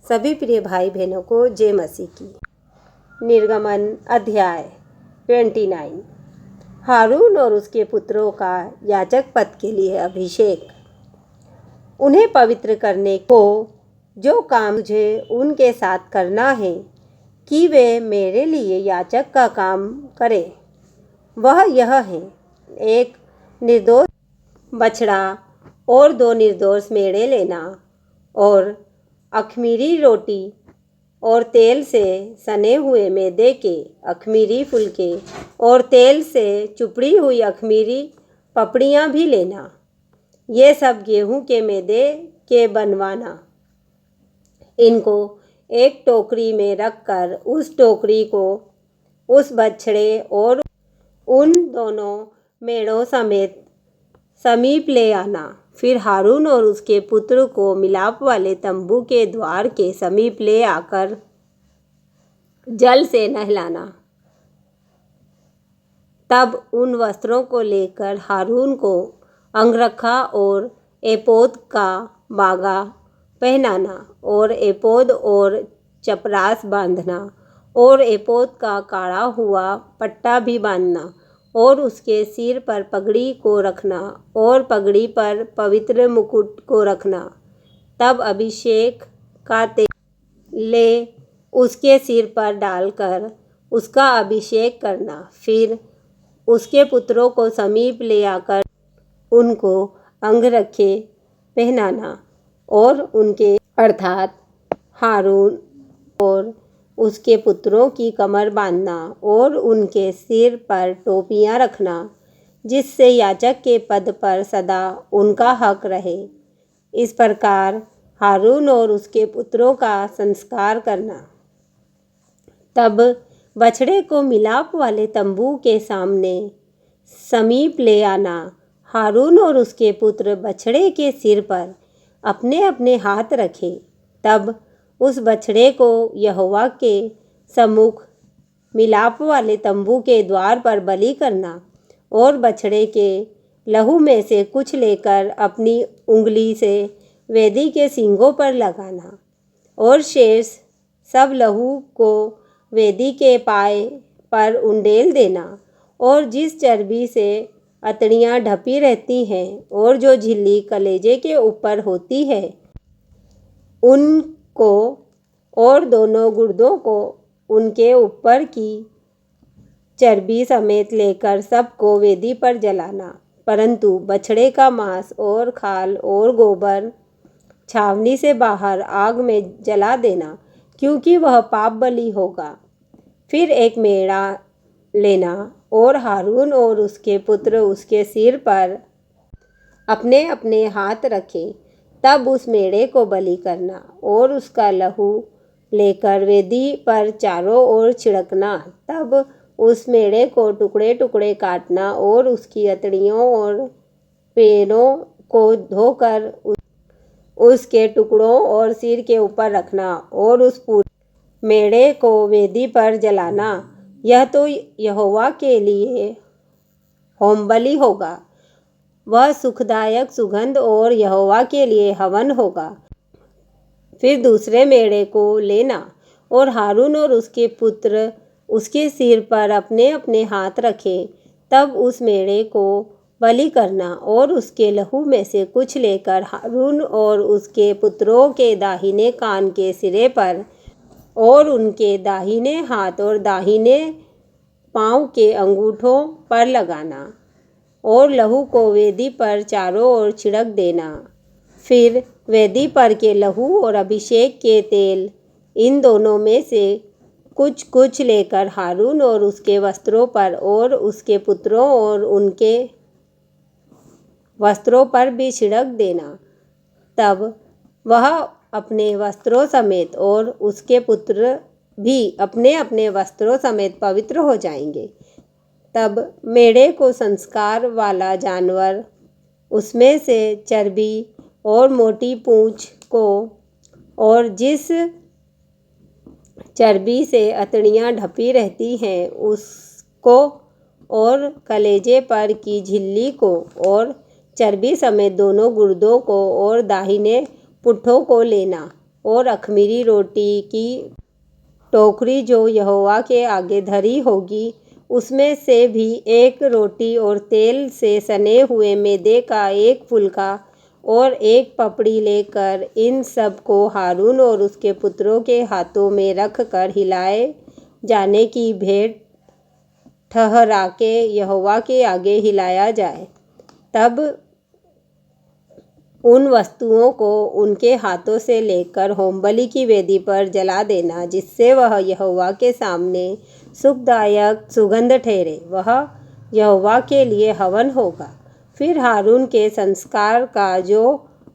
सभी प्रिय भाई बहनों को जय मसीह की। निर्गमन अध्याय 29। हारून और उसके पुत्रों का याजक पद के लिए अभिषेक। उन्हें पवित्र करने को जो काम मुझे उनके साथ करना है कि वे मेरे लिए याजक का काम करें, वह यह है: एक निर्दोष बछड़ा और 2 निर्दोष मेढ़े लेना, और अख़मीरी रोटी और तेल से सने हुए मैदे के अख़मीरी फुलके और तेल से चुपड़ी हुई अख़मीरी पपड़ियाँ भी लेना। ये सब गेहूं के मैदे के बनवाना। इनको एक टोकरी में रखकर उस टोकरी को उस बछड़े और उन दोनों मेढ़ों समेत समीप ले आना। फिर हारून और उसके पुत्र को मिलाप वाले तंबू के द्वार के समीप ले आकर जल से नहलाना। तब उन वस्त्रों को लेकर हारून को अंगरखा और एपोद का बागा पहनाना, और एपोद और चपरास बांधना, और एपोद का काढ़ा हुआ पट्टा भी बांधना, और उसके सिर पर पगड़ी को रखना, और पगड़ी पर पवित्र मुकुट को रखना। तब अभिषेक का तेल ले उसके सिर पर डालकर उसका अभिषेक करना। फिर उसके पुत्रों को समीप ले आकर उनको अंगरखे पहनाना, और उनके अर्थात हारून और उसके पुत्रों की कमर बांधना, और उनके सिर पर टोपियाँ रखना, जिससे याजक के पद पर सदा उनका हक रहे। इस प्रकार हारून और उसके पुत्रों का संस्कार करना। तब बछड़े को मिलाप वाले तंबू के सामने समीप ले आना। हारून और उसके पुत्र बछड़े के सिर पर अपने अपने हाथ रखें। तब उस बछड़े को यहोवा के सम्मुख मिलाप वाले तंबू के द्वार पर बलि करना, और बछड़े के लहू में से कुछ लेकर अपनी उंगली से वेदी के सींगों पर लगाना, और शेष सब लहू को वेदी के पाए पर उंडेल देना। और जिस चर्बी से अतड़ियाँ ढपी रहती हैं और जो झिल्ली कलेजे के ऊपर होती है, उनको और दोनों गुर्दों को उनके ऊपर की चर्बी समेत लेकर सबको वेदी पर जलाना। परंतु बछड़े का मांस और खाल और गोबर छावनी से बाहर आग में जला देना, क्योंकि वह पाप बलि होगा। फिर एक मेढ़ा लेना, और हारून और उसके पुत्र उसके सिर पर अपने अपने हाथ रखें। तब उस मेढ़े को बलि करना, और उसका लहू लेकर वेदी पर चारों ओर छिड़कना। तब उस मेढ़े को टुकड़े टुकड़े काटना, और उसकी अतड़ियों और पैरों को धोकर उसके टुकड़ों और सिर के ऊपर रखना, और उस पूरे मेढ़े को वेदी पर जलाना। यह तो यहोवा के लिए होमबलि होगा, वह सुखदायक सुगंध और यहोवा के लिए हवन होगा। फिर दूसरे मेढ़े को लेना, और हारून और उसके पुत्र उसके सिर पर अपने अपने हाथ रखें। तब उस मेढ़े को बलि करना, और उसके लहू में से कुछ लेकर हारून और उसके पुत्रों के दाहिने कान के सिरे पर और उनके दाहिने हाथ और दाहिने पाँव के अंगूठों पर लगाना, और लहू को वेदी पर चारों ओर छिड़क देना। फिर वेदी पर के लहू और अभिषेक के तेल, इन दोनों में से कुछ कुछ लेकर हारून और उसके वस्त्रों पर और उसके पुत्रों और उनके वस्त्रों पर भी छिड़क देना। तब वह अपने वस्त्रों समेत और उसके पुत्र भी अपने अपने वस्त्रों समेत पवित्र हो जाएंगे। तब मेढ़े को संस्कार वाला जानवर, उसमें से चर्बी और मोटी पूंछ को, और जिस चर्बी से अतड़ियाँ ढपी रहती हैं उसको, और कलेजे पर की झिल्ली को, और चर्बी समेत दोनों गुर्दों को और दाहिने पुट्ठों को लेना, और अख़मीरी रोटी की टोकरी जो यहोवा के आगे धरी होगी, उसमें से भी एक रोटी और तेल से सने हुए मैदे का एक फुलका और एक पपड़ी लेकर इन सब को हारून और उसके पुत्रों के हाथों में रख कर हिलाए जाने की भेंट ठहरा के यहोवा के आगे हिलाया जाए। तब उन वस्तुओं को उनके हाथों से लेकर होमबलि की वेदी पर जला देना, जिससे वह यहोवा के सामने सुखदायक सुगंध ठहरे। वह यहोवा के लिए हवन होगा। फिर हारून के संस्कार का जो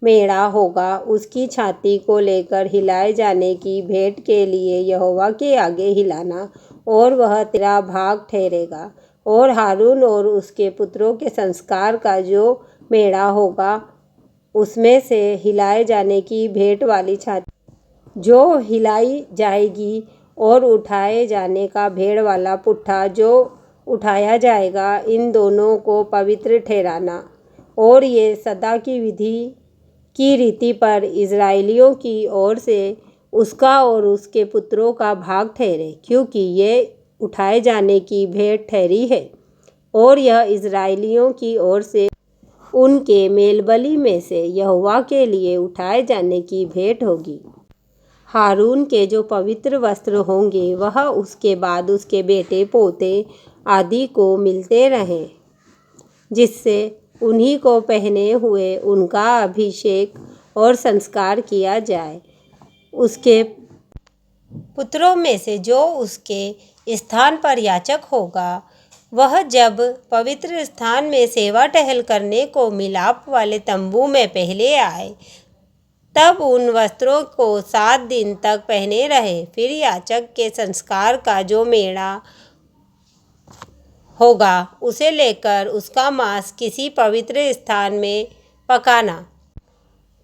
मेढ़ा होगा, उसकी छाती को लेकर हिलाए जाने की भेंट के लिए यहोवा के आगे हिलाना, और वह तेरा भाग ठहरेगा। और हारून और उसके पुत्रों के संस्कार का जो मेढ़ा होगा, उसमें से हिलाए जाने की भेंट वाली छाती जो हिलाई जाएगी, और उठाए जाने का भेड़ वाला पुट्ठा जो उठाया जाएगा, इन दोनों को पवित्र ठहराना। और ये सदा की विधि की रीति पर इज़राइलियों की ओर से उसका और उसके पुत्रों का भाग ठहरे, क्योंकि ये उठाए जाने की भेंट ठहरी है, और यह इज़राइलियों की ओर से उनके मेलबलि में से यहोवा के लिए उठाए जाने की भेंट होगी। हारून के जो पवित्र वस्त्र होंगे, वह उसके बाद उसके बेटे पोते आदि को मिलते रहें, जिससे उन्हीं को पहने हुए उनका अभिषेक और संस्कार किया जाए। उसके पुत्रों में से जो उसके स्थान पर याजक होगा, वह जब पवित्र स्थान में सेवा टहल करने को मिलाप वाले तंबू में पहले आए, तब उन वस्त्रों को 7 दिन तक पहने रहे। फिर याजक के संस्कार का जो मेढ़ा होगा, उसे लेकर उसका मांस किसी पवित्र स्थान में पकाना।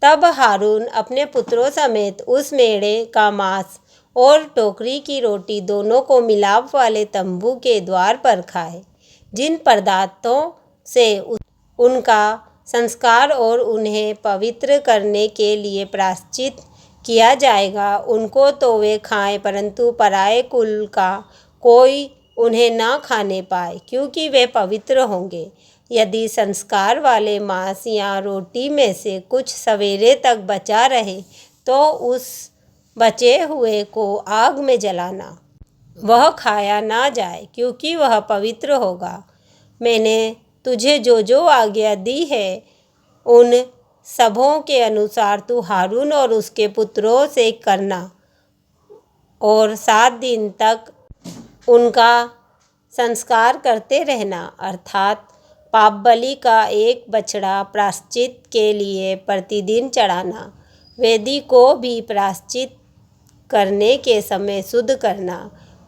तब हारून अपने पुत्रों समेत उस मेढ़े का मांस और टोकरी की रोटी दोनों को मिलाप वाले तंबू के द्वार पर खाए। जिन पदार्थों से उनका संस्कार और उन्हें पवित्र करने के लिए प्रायश्चित किया जाएगा, उनको तो वे खाएं, परंतु पराए कुल का कोई उन्हें ना खाने पाए, क्योंकि वे पवित्र होंगे। यदि संस्कार वाले मांस या रोटी में से कुछ सवेरे तक बचा रहे, तो उस बचे हुए को आग में जलाना, वह खाया ना जाए, क्योंकि वह पवित्र होगा। मैंने तुझे जो जो आज्ञा दी है, उन सबों के अनुसार तू हारून और उसके पुत्रों से करना, और 7 दिन तक उनका संस्कार करते रहना, अर्थात पाप बलि का एक बछड़ा प्रायश्चित के लिए प्रतिदिन चढ़ाना, वेदी को भी प्रायश्चित करने के समय शुद्ध करना,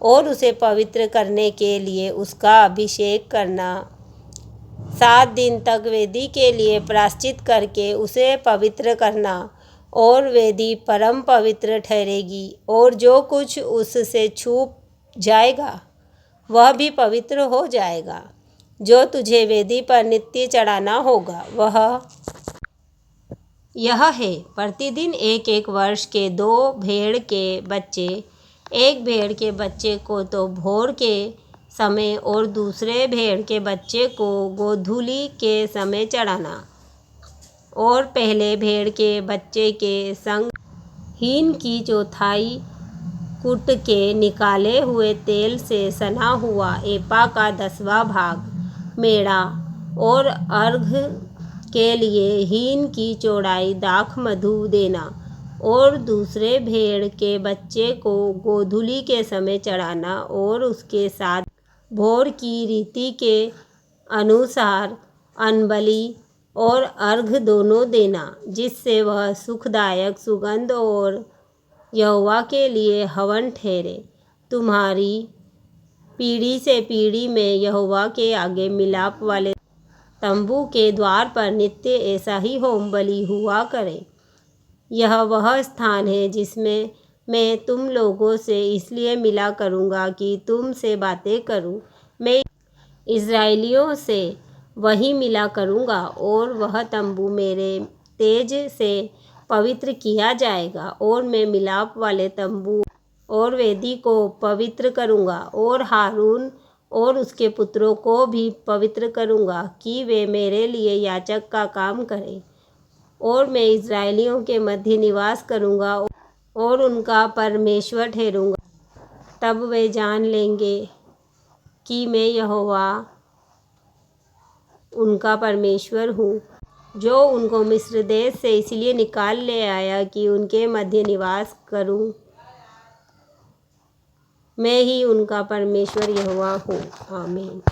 और उसे पवित्र करने के लिए उसका अभिषेक करना। 7 दिन तक वेदी के लिए प्रायश्चित करके उसे पवित्र करना, और वेदी परम पवित्र ठहरेगी, और जो कुछ उससे छू जाएगा वह भी पवित्र हो जाएगा। जो तुझे वेदी पर नित्य चढ़ाना होगा, वह यह है: प्रतिदिन 1 वर्ष के 2 भेड़ के बच्चे। एक भेड़ के बच्चे को तो भोर के समय और दूसरे भेड़ के बच्चे को गोधूली के समय चढ़ाना, और पहले भेड़ के बच्चे के संग हीन की चौथाई कूट के निकाले हुए तेल से सना हुआ एपा का 10वां भाग मेढ़ा, और अर्घ के लिए हीन की चौड़ाई दाख मधु देना, और दूसरे भेड़ के बच्चे को गोधूली के समय चढ़ाना, और उसके साथ भोर की रीति के अनुसार अन्नबलि और अर्घ दोनों देना, जिससे वह सुखदायक सुगंध और यहोवा के लिए हवन ठहरे। तुम्हारी पीढ़ी से पीढ़ी में यहोवा के आगे मिलाप वाले तंबू के द्वार पर नित्य ऐसा ही होम बलि हुआ करे। यह वह स्थान है जिसमें मैं तुम लोगों से इसलिए मिला करूँगा कि तुम से बातें करूँ। मैं इज़राइलियों से वहीं मिला करूँगा, और वह तंबू मेरे तेज से पवित्र किया जाएगा और मैं मिलाप वाले तंबू और वेदी को पवित्र करूँगा और हारून और उसके पुत्रों को भी पवित्र करूँगा कि वे मेरे लिए याजक का काम करें। और मैं इस्राएलियों के मध्य निवास करूँगा और उनका परमेश्वर ठहरूँगा। तब वे जान लेंगे कि मैं यहोवा उनका परमेश्वर हूँ, जो उनको मिस्र देश से इसलिए निकाल ले आया कि उनके मध्य निवास करूँ। मैं ही उनका परमेश्वर यहोवा हूँ। आमीन।